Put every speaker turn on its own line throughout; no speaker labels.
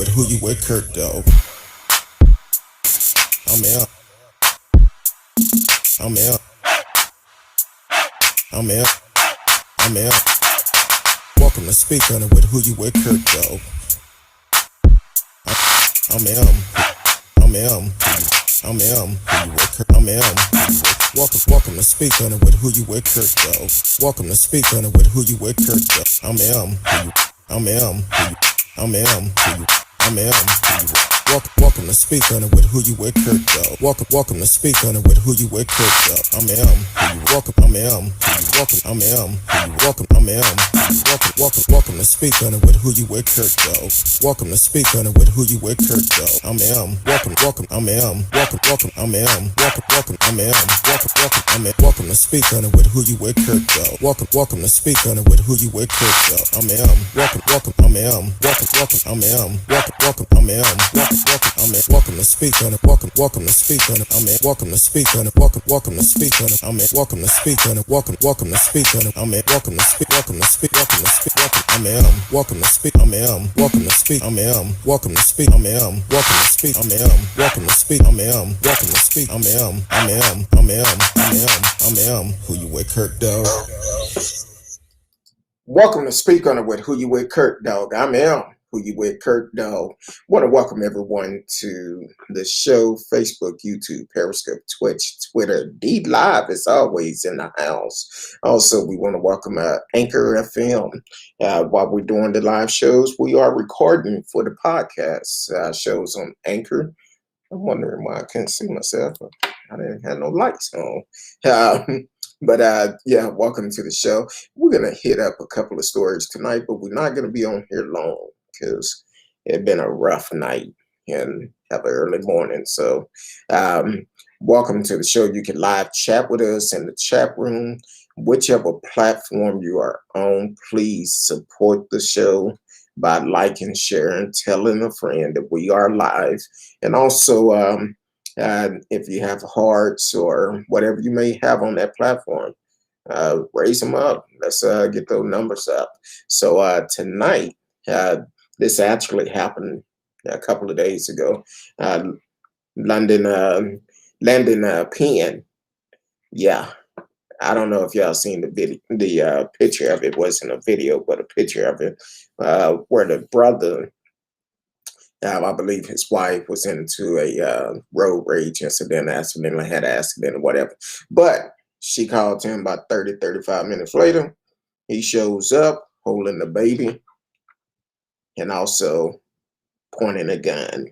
with who you with, Kurt, though. I'm out. I'm out. I'm out. I'm out. Welcome to Speak On It with who you with, Kurt, though. I'm out. I'm out. I'm out. I'm out. Welcome to Speak On It with who you with, Kurt, though. Welcome to Speak On It with who you with, Kurt, though. I'm out. I'm out. I'm out. I'm out. Welcome to Speak On It with who you with, Kurt, though. Welcome to Speak On It with who you with, Kurt, though. I'm welcome. I'm welcome. I'm welcome. I'm welcome to Speak On It with who you with, Kurt, though. Welcome to Speak On It with who you with, Kurt, though. I'm welcome. I'm welcome. I'm welcome. I'm welcome to Speak On It with who you with, Kurt, though. Welcome to Speak On It with who you with, Kurt, though. I'm welcome. I'm welcome. I'm welcome. I'm welcome to Speak On It. Welcome to Speak On It. I'm welcome to Speak On It. Welcome to Speak On it. I'm welcome to Speak On It. Welcome to Speak On it. I'm welcome to speak. Welcome to speak. Welcome to speak. I'm welcome to speak. I'm welcome to speak. I'm welcome to speak. I'm welcome to speak. I'm welcome to speak. I'm welcome to speak. I'm who you with, Kurt, dog. Welcome to Speak On It with who you with, Kurt, dog. I'm who you with, Kurt, dog. Want to welcome everyone to the show. Facebook, YouTube, Periscope, Twitch, Twitter. D Live is always in the house. Also, we want to welcome Anchor FM. While we're doing the live shows, we are recording for the podcast shows on Anchor. I'm wondering why I couldn't see myself. I didn't have no lights on. Yeah, welcome to the show. We're going to hit up a couple of stories tonight, but we're not going to be on here long because it's been a rough night and have an early morning. So welcome to the show. You can live chat with us in the chat room. Whichever platform you are on, please support the show by liking, sharing, telling a friend that we are live. And also, if you have hearts or whatever you may have on that platform, raise them up. Let's get those numbers up. So tonight, this actually happened a couple of days ago. Ladon Penn. Yeah. I don't know if y'all seen the video, the picture of it. Wasn't a video, but a picture of it, where the brother, I believe his wife, was into a road rage incident, accidentally had an accident or whatever. But she called him about 35 minutes later. He shows up holding the baby and also pointing a gun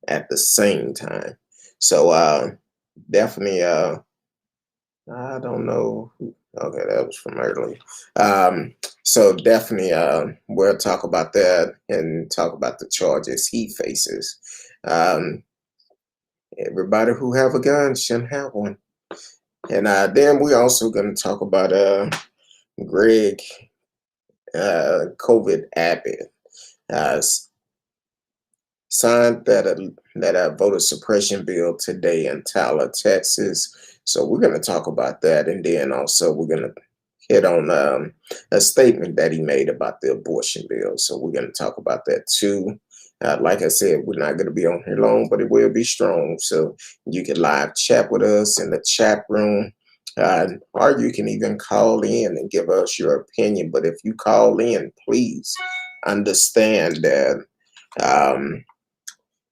at the same time. So definitely, I don't know. Okay, that was from earlier. So definitely, we'll talk about that and talk about the charges he faces. Everybody who have a gun shouldn't have one. And then we're also going to talk about Greg COVID Abbott signed that voter suppression bill today in Tyler, Texas. So we're going to talk about that, and then also we're going to hit on a statement that he made about the abortion bill. So we're going to talk about that too. Like I said, we're not going to be on here long, but it will be strong. So you can live chat with us in the chat room, or you can even call in and give us your opinion. But if you call in, please understand that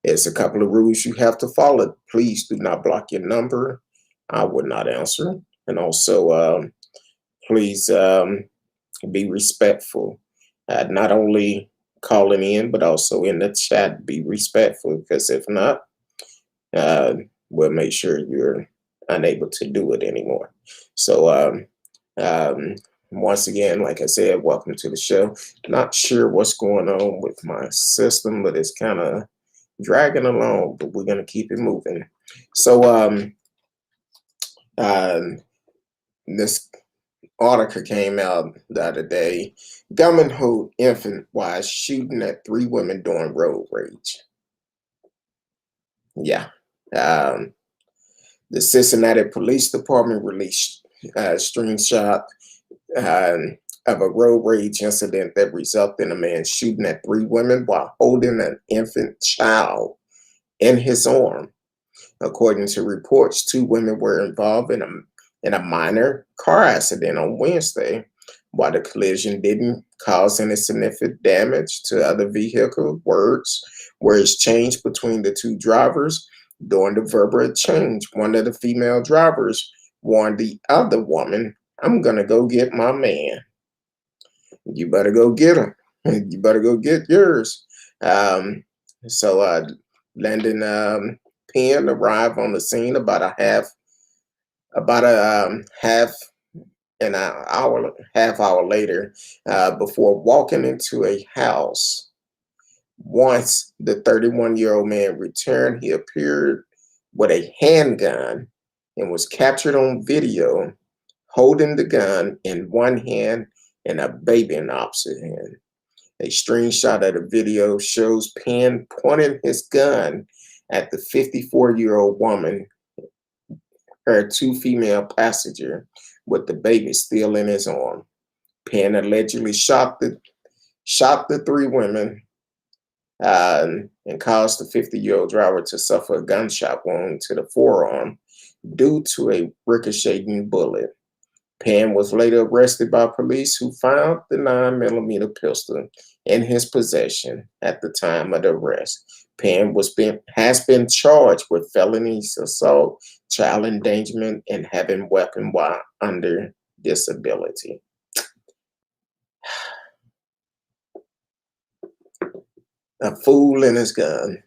it's a couple of rules you have to follow. Please do not block your number. I would not answer. And also, please be respectful. Not only calling in, but also in the chat, be respectful. Because if not, we'll make sure you're unable to do it anymore. So once again, like I said, welcome to the show. Not sure what's going on with my system, but it's kind of dragging along, but we're going to keep it moving. So this article came out the other day. Gunman hold infant while shooting at 3 women during road rage. Yeah. The Cincinnati Police Department released a screenshot of a road rage incident that resulted in a man shooting at 3 women while holding an infant child in his arm. According to reports, 2 women were involved in a minor car accident on Wednesday. While the collision didn't cause any significant damage to other vehicle, words were exchanged between the 2 drivers. During the verbal exchange, one of the female drivers warned the other woman, "I'm going to go get my man. You better go get him. You better go get yours." Um, so Landon Penn arrived on the scene about a half hour later, before walking into a house. Once the 31-year-old man returned, he appeared with a handgun and was captured on video holding the gun in one hand and a baby in the opposite hand. A screenshot of the video shows Penn pointing his gun at the 54-year-old woman, her 2 female passenger, with the baby still in his arm. Penn allegedly shot the 3 women, and caused the 50-year-old driver to suffer a gunshot wound to the forearm due to a ricocheting bullet. Penn was later arrested by police, who found the 9mm pistol in his possession at the time of the arrest. Penn has been charged with felonies, assault, child endangerment, and having weapon while under disability. A fool and his gun.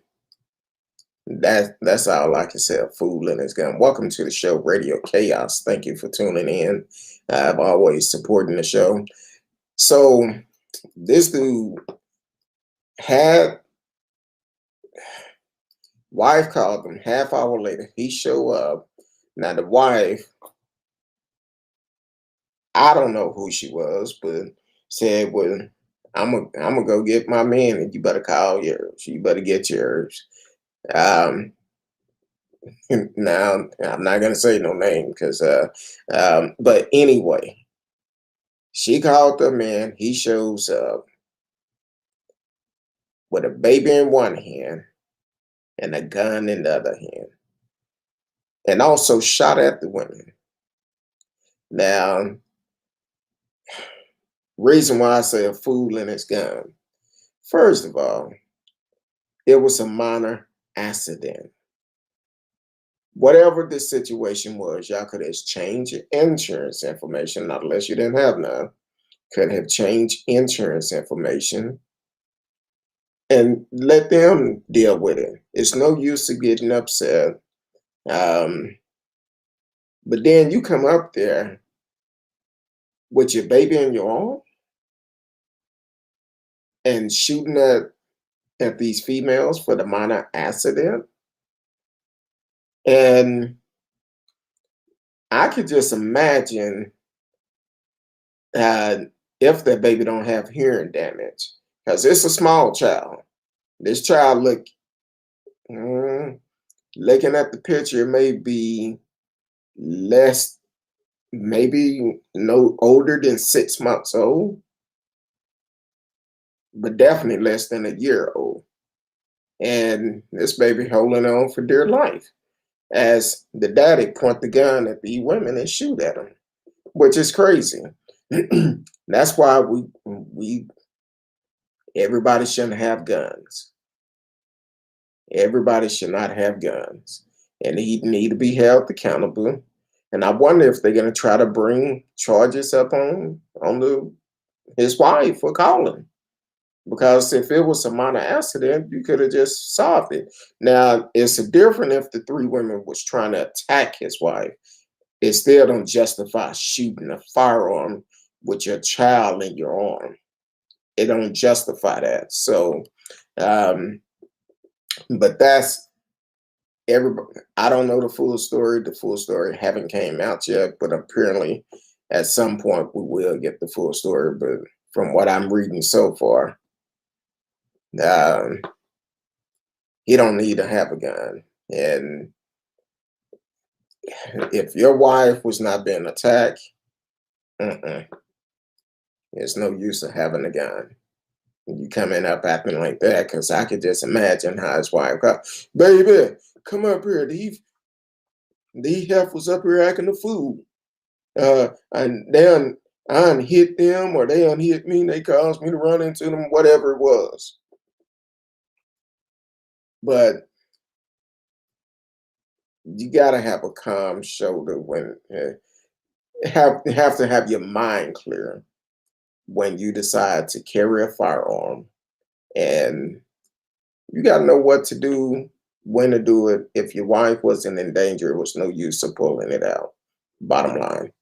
That's all I can say. A fool and his gun. Welcome to the show, Radio Chaos. Thank you for tuning in. I'm always supporting the show. So this dude had wife called him half hour later. He show up. Now the wife, I don't know who she was, but said, "Well, I'm gonna go get my man, and you better call yours. You better get yours." Um, Now, I'm not gonna say no name because, but anyway, she called the man. He shows up with a baby in one hand and a gun in the other hand, and also shot at the women. Now, reason why I say a fool and his gun. First of all, it was a minor accident. Whatever the situation was, y'all could exchange insurance information, not unless you didn't have none. Could have changed insurance information and let them deal with it. It's no use of getting upset. Um, but then you come up there with your baby in your arm and shooting at these females for the minor accident. And I could just imagine, uh, if that baby don't have hearing damage, because it's a small child. This child looking at the picture, may be less, maybe no older than 6 months old, but definitely less than a year old. And this baby holding on for dear life as the daddy point the gun at the women and shoot at them, which is crazy. That's why we everybody shouldn't have guns. Everybody should not have guns, and he need to be held accountable. And I wonder if they're going to try to bring charges up on his wife for calling. Because if it was a minor accident, you could have just solved it. Now, it's different if the 3 women was trying to attack his wife. It still don't justify shooting a firearm with your child in your arm. It don't justify that. So, but that's everybody. I don't know the full story. The full story haven't came out yet, but apparently at some point we will get the full story. But from what I'm reading so far, he don't need to have a gun. And if your wife was not being attacked, There's no use of having a gun. You coming up acting like that, because I could just imagine how his wife got, baby, come up here. These heifers up here acting the fool. And I done hit them or they done hit me. They caused me to run into them, whatever it was. But you gotta have a calm shoulder when have to have your mind clear when you decide to carry a firearm, and you gotta know what to do, when to do it. If your wife wasn't in danger, it was no use of pulling it out. Bottom line.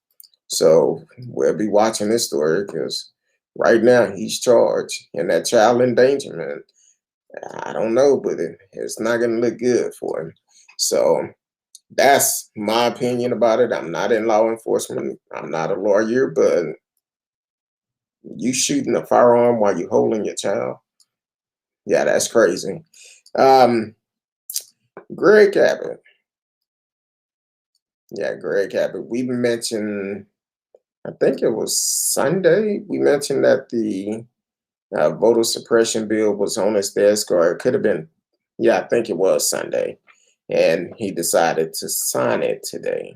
So we'll be watching this story because right now he's charged and that child endangerment. I don't know, but it's not going to look good for him. So that's my opinion about it. I'm not in law enforcement. I'm not a lawyer, but you shooting a firearm while you holding your child. Yeah, that's crazy. Um, Greg Abbott. Yeah, Greg Abbott. We mentioned, I think it was Sunday, we mentioned that the voter suppression bill was on his desk, or it could have been, yeah, I think it was Sunday. And he decided to sign it today.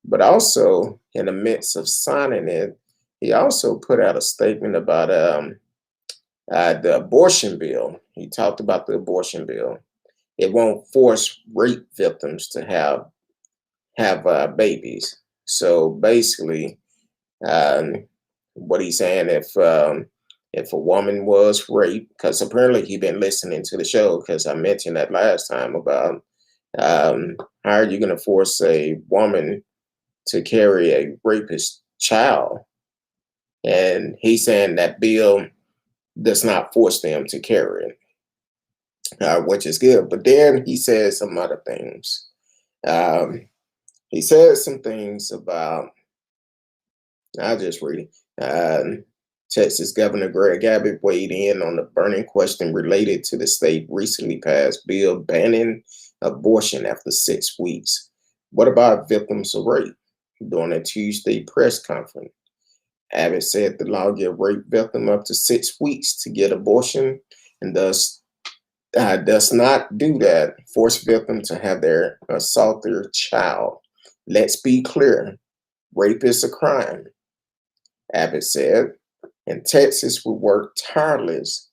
But also, in the midst of signing it, he also put out a statement about the abortion bill. He talked about the abortion bill. It won't force rape victims to have babies. So basically, um, what he's saying, if a woman was raped, because apparently he been listening to the show, because I mentioned that last time about how are you going to force a woman to carry a rapist child? And he's saying that bill does not force them to carry it, which is good. But then he says some other things. Um, he says some things about, I'll just read it. Texas Governor Greg Abbott weighed in on the burning question related to the state recently passed bill banning abortion after 6 weeks. What about victims of rape? During a Tuesday press conference, Abbott said the law gives rape victims up to 6 weeks to get abortion, and thus does not do that, force victims to have their assaulted child. Let's be clear, rape is a crime, Abbott said, and Texas will work tireless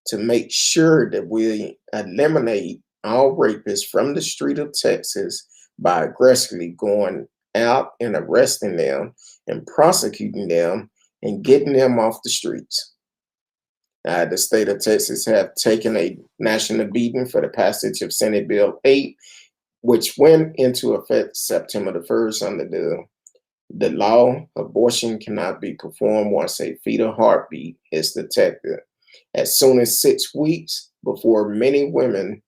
to make sure that we eliminate all rapists from the street of Texas by aggressively going out and arresting them and prosecuting them and getting them off the streets. The state of Texas have taken a national beating for the passage of Senate Bill 8, which went into effect September the 1st under the law. Abortion cannot be performed once a fetal heartbeat is detected. As soon as 6 weeks before many women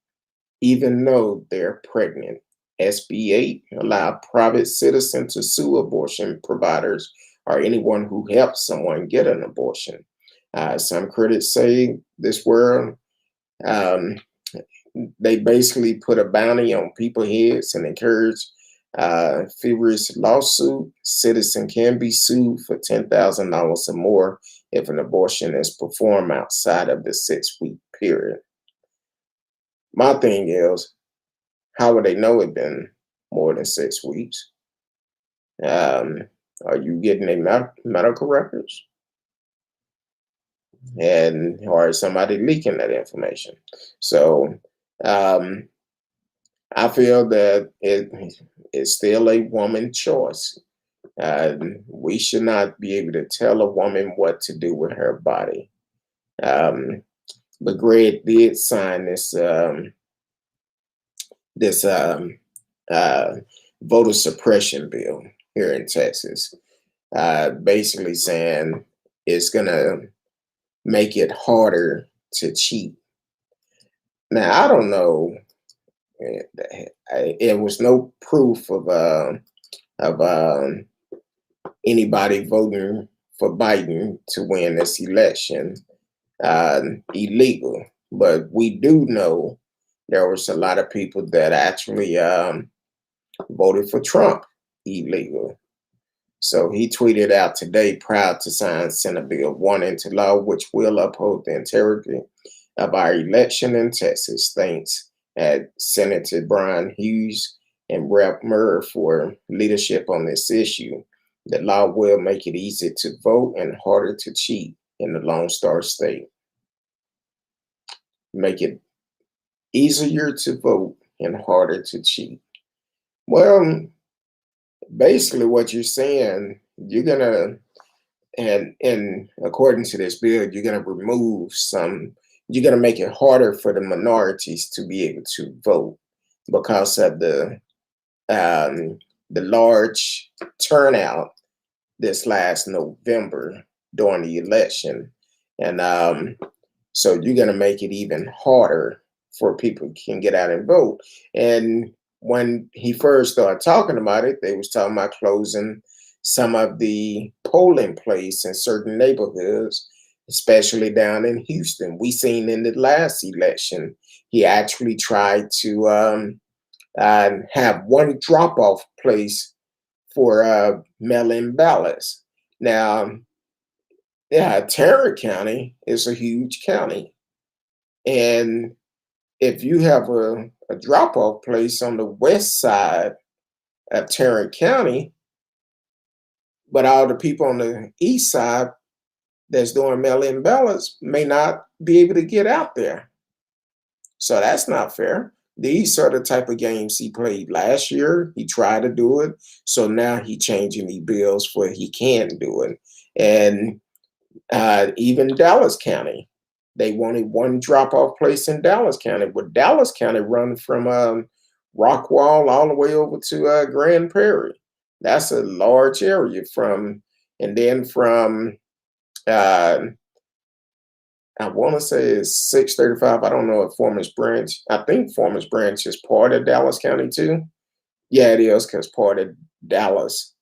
even know they're pregnant. SB 8 allowed private citizens to sue abortion providers or anyone who helps someone get an abortion. Some critics say this world, they basically put a bounty on people's heads and encourage feverish lawsuit. Citizen can be sued for $10,000 or more if an abortion is performed outside of the 6 week period. My thing is, how would they know it been more than 6 weeks? Are you getting a medical records? And or is somebody leaking that information? So I feel that it's still a woman's choice. We should not be able to tell a woman what to do with her body. But Greg did sign this voter suppression bill here in Texas, basically saying it's gonna make it harder to cheat. Now I don't know. It was no proof of anybody voting for Biden to win this election illegal, but we do know there was a lot of people that actually voted for Trump illegal. So he tweeted out today, proud to sign Senate Bill 1 into law, which will uphold the integrity of our election in Texas. Thanks at Senator Brian Hughes and Rep. Murr for leadership on this issue. The law will make it easy to vote and harder to cheat in the Lone Star State. Make it easier to vote and harder to cheat. Well, basically what you're saying, you're gonna and according to this bill, you're gonna remove some, you're gonna make it harder for the minorities to be able to vote because of the large turnout this last November during the election. And so you're going to make it even harder for people can get out and vote. And when he first started talking about it, they was talking about closing some of the polling place in certain neighborhoods, especially down in Houston. We seen in the last election, he actually tried to have one drop-off place for mail-in ballots. Now, yeah, Tarrant County is a huge county. And if you have a drop-off place on the west side of Tarrant County, but all the people on the east side that's doing mail-in ballots may not be able to get out there. So that's not fair. These are the type of games he played last year. He tried to do it. So now he changing the bills where he can do it. And even Dallas County, they wanted one drop-off place in Dallas County. But Dallas County run from Rockwall all the way over to Grand Prairie. That's a large area and then from I want to say it's 635. I don't know if Foreman's Branch. I think Foreman's Branch is part of Dallas County too. Yeah, it is because part of Dallas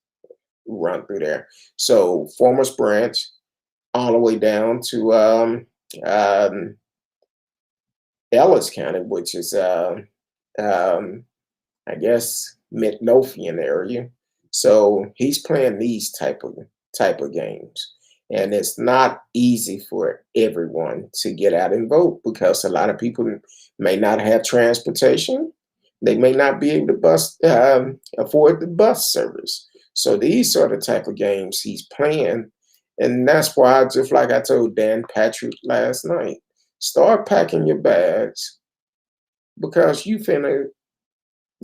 run through there. So Foreman's Branch all the way down to Ellis County, which is I guess Midlothian area. So he's playing these type of games. And it's not easy for everyone to get out and vote because a lot of people may not have transportation. They may not be able to afford the bus service. So these are the type of games he's playing. And that's why, just like I told Dan Patrick last night, start packing your bags because you finna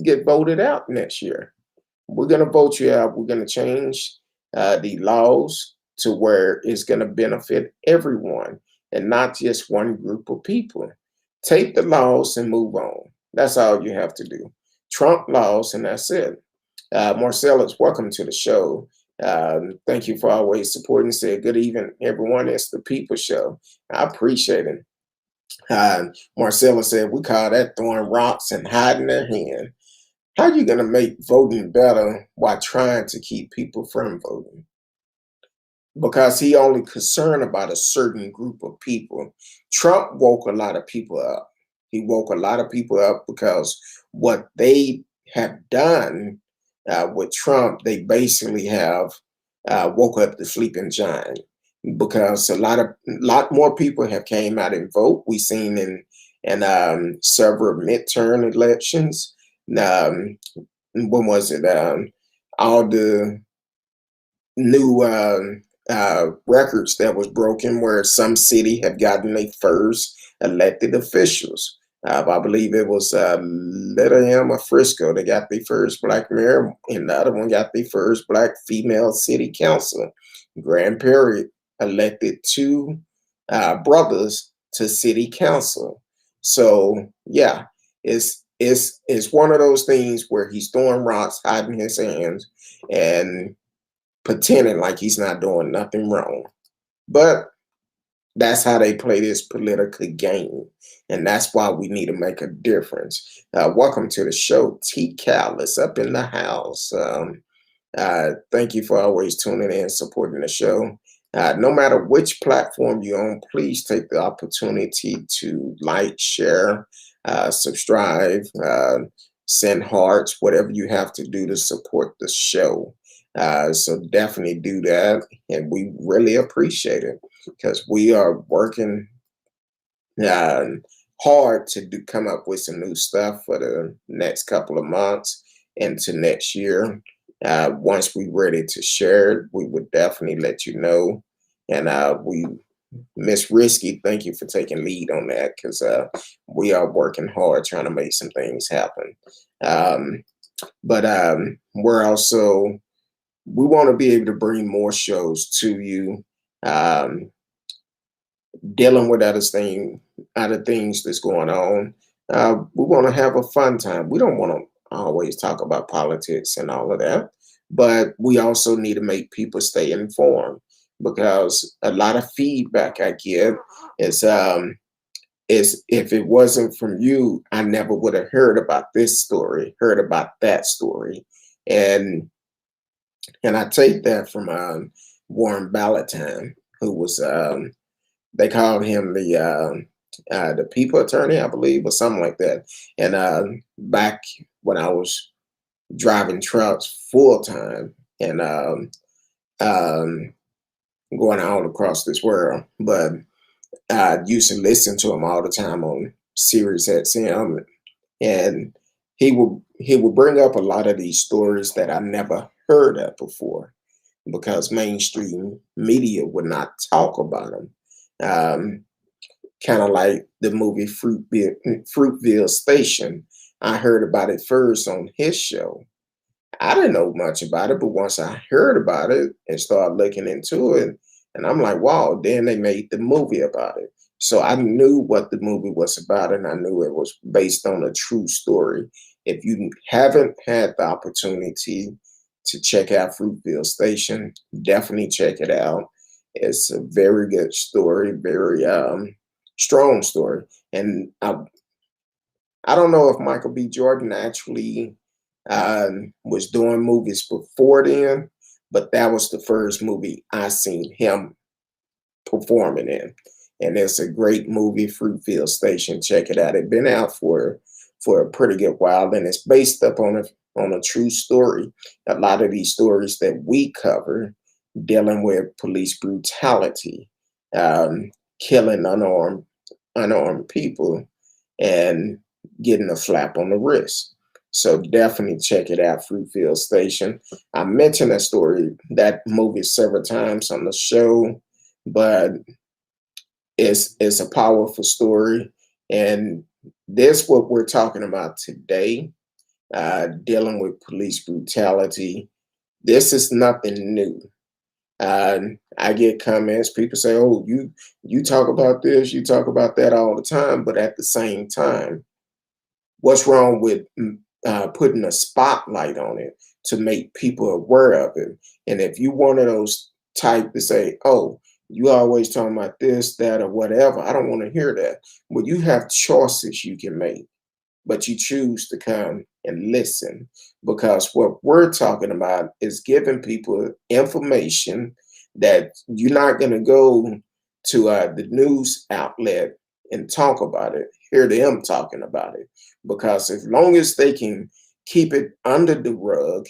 get voted out next year. We're going to vote you out. We're going to change the laws to where it's going to benefit everyone and not just one group of people. Take the laws and move on. That's all you have to do. Trump laws, and that's it. Marcellus, welcome to the show. Thank you for always supporting. Say good evening, everyone. It's the People Show. I appreciate it. Marcellus said, we call that throwing rocks and hiding their hand. How are you going to make voting better while trying to keep people from voting? Because he only concerned about a certain group of people. Trump woke a lot of people up. He woke a lot of people up because what they have done with Trump, they basically have woke up the sleeping giant. Because a lot more people have came out and vote. We've seen in several midterm elections. When was it? All the new records that was broken where some city have gotten their first elected officials. I believe it was Ladon or Frisco. They got their first black mayor, and the other one got their first black female city council. Grand Prairie elected two brothers to city council. So yeah, it's one of those things where he's throwing rocks, hiding his hands, and pretending like he's not doing nothing wrong. But that's how they play this political game. And that's why we need to make a difference. Welcome to the show. T. Cal is up in the house. Thank you for always tuning in, supporting the show. No matter which platform you're on, please take the opportunity to like, share, subscribe, send hearts, whatever you have to do to support the show. So definitely do that, and we really appreciate it because we are working uh, hard to come up with some new stuff for the next couple of months into next year. Once we're ready to share it, we would definitely let you know. And we, Miss Risky, thank you for taking lead on that because we are working hard trying to make some things happen. Um, but we're also we want to be able to bring more shows to you. Um, Dealing with other things that's going on. We want to have a fun time. We don't want to always talk about politics and all of that, but we also need to make people stay informed because a lot of feedback I get is is if it wasn't from you, I never would have heard about this story, heard about that story, and I take that from Warren Ballantyne, who was they called him the people attorney, I believe, or something like that. And back when I was driving trucks full time and um, going all across this world, but I used to listen to him all the time on Sirius XM, and he would bring up a lot of these stories that I never heard of before because mainstream media would not talk about them. Um, Kind of like the movie Fruitville Station. I heard about it first on his show. I didn't know much about it, but once I heard about it and started looking into it, and I'm like, wow, then they made the movie about it. So I knew what the movie was about, and I knew it was based on a true story. If you haven't had the opportunity to check out Fruitville Station, definitely check it out. It's a very good story, very strong story. And I don't know if Michael B. Jordan actually was doing movies before then, but that was the first movie I seen him performing in. And it's a great movie, Fruitville Station. Check it out. It's been out for a pretty good while, and it's based up on a true story. A lot of these stories that we cover dealing with police brutality, killing unarmed people, and getting a slap on the wrist. So definitely check it out, Fruitville Station. I mentioned that movie several times on the show, but it's a powerful story, and this what we're talking about today, dealing with police brutality. This is nothing new. I get comments. People say, "Oh, you talk about this, you talk about that all the time," but at the same time, what's wrong with putting a spotlight on it to make people aware of it? And if you one of those type to say, "Oh, you always talking about this, that, or whatever," I don't want to hear that. Well, you have choices you can make, but you choose to come and listen because what we're talking about is giving people information that you're not going to go to the news outlet and talk about it, hear them talking about it. Because as long as they can keep it under the rug,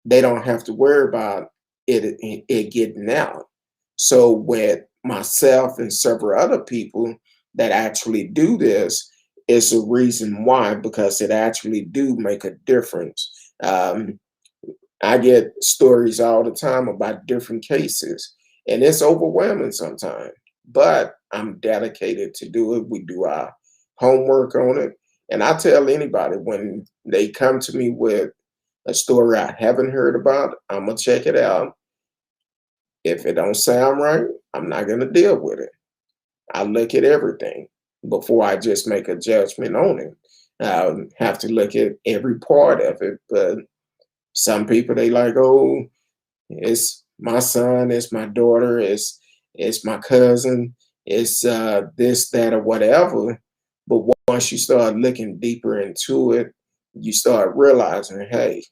they don't have to worry about it getting out. So with myself and several other people that actually do this, it's a reason why, because it actually do make a difference. I get stories all the time about different cases, and it's overwhelming sometimes. But I'm dedicated to do it. We do our homework on it, and I tell anybody when they come to me with a story I haven't heard about, I'm gonna check it out. If it don't sound right, I'm not gonna deal with it. I look at everything before I just make a judgment on it. I have to look at every part of it. But some people they like, oh, it's my son, it's my daughter, it's my cousin, it's this, that, or whatever. But once you start looking deeper into it, you start realizing, hey,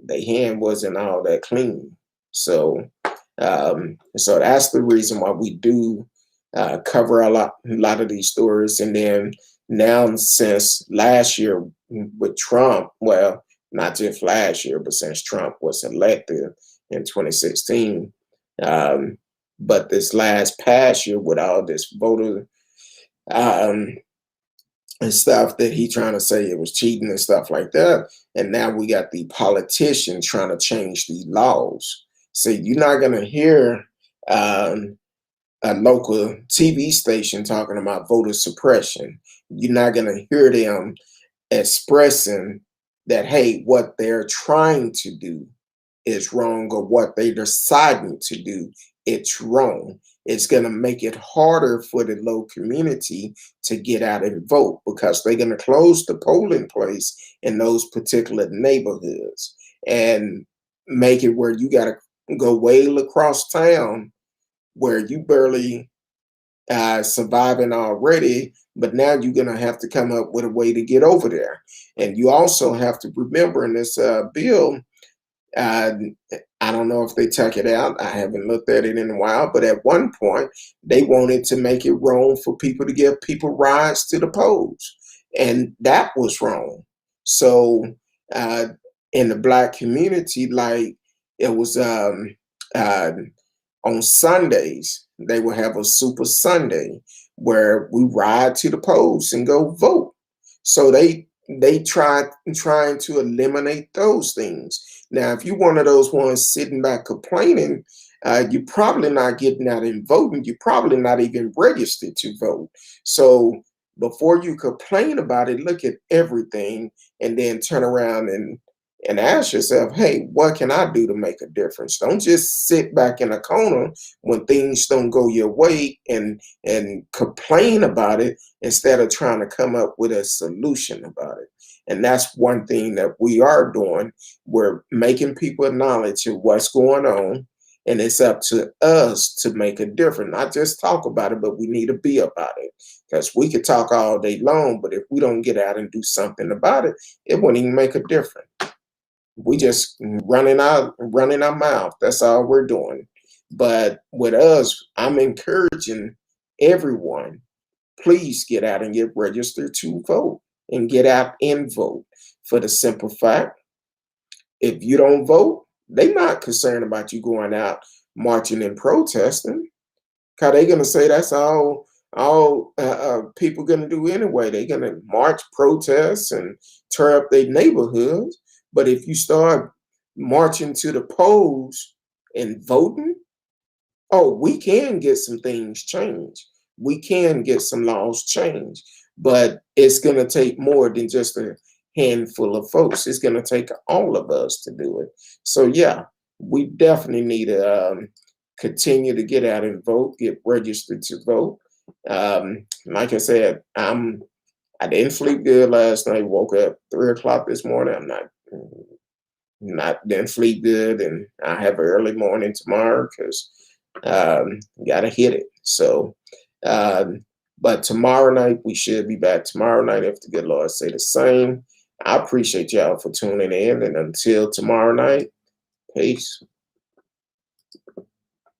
the hand wasn't all that clean. So that's the reason why we do cover a lot of these stories. And then now, since last year with Trump, well, not just last year, but since Trump was elected in 2016. Um, but this past year, with all this voter um, and stuff that he trying to say it was cheating and stuff like that, and now we got the politicians trying to change the laws. So you're not gonna hear um, a local TV station talking about voter suppression. You're not gonna hear them expressing that, hey, what they're trying to do is wrong, or what they're deciding to do, it's wrong. It's going to make it harder for the low community to get out and vote, because they're going to close the polling place in those particular neighborhoods and make it where you got to go way across town, where you barely surviving already, but now you're going to have to come up with a way to get over there. And you also have to remember in this bill, uh, I don't know if they took it out. I haven't looked at it in a while, but at one point they wanted to make it wrong for people to give people rides to the polls, and that was wrong. So uh, in the Black community, like, it was uh, on Sundays, they will have a Super Sunday where we ride to the polls and go vote. So they trying to eliminate those things. Now, if you're one of those ones sitting back complaining, you're probably not getting out and voting. You're probably not even registered to vote. So before you complain about it, look at everything and then turn around and ask yourself, hey, what can I do to make a difference? Don't just sit back in a corner when things don't go your way and complain about it, instead of trying to come up with a solution about it. And that's one thing that we are doing. We're making people knowledge of what's going on, and it's up to us to make a difference. Not just talk about it, but we need to be about it. Because we could talk all day long, but if we don't get out and do something about it, it wouldn't even make a difference. We just running our mouth. That's all we're doing. But with us, I'm encouraging everyone, please get out and get registered to vote, and get out and vote, for the simple fact, if you don't vote, they're not concerned about you going out marching and protesting, because they're gonna say that's all people gonna do anyway. They're gonna march, protest, and tear up their neighborhoods. But if you start marching to the polls and voting, oh, we can get some things changed. We can get some laws changed, but it's going to take more than just a handful of folks. It's going to take all of us to do it. So yeah, we definitely need to continue to get out and vote, get registered to vote. Like I said, I didn't sleep good last night. Woke up 3 o'clock this morning. I'm not didn't sleep good, and I have an early morning tomorrow because gotta hit it. So, but tomorrow night we should be back tomorrow night if the good Lord say the same. I appreciate y'all for tuning in, and until tomorrow night, peace.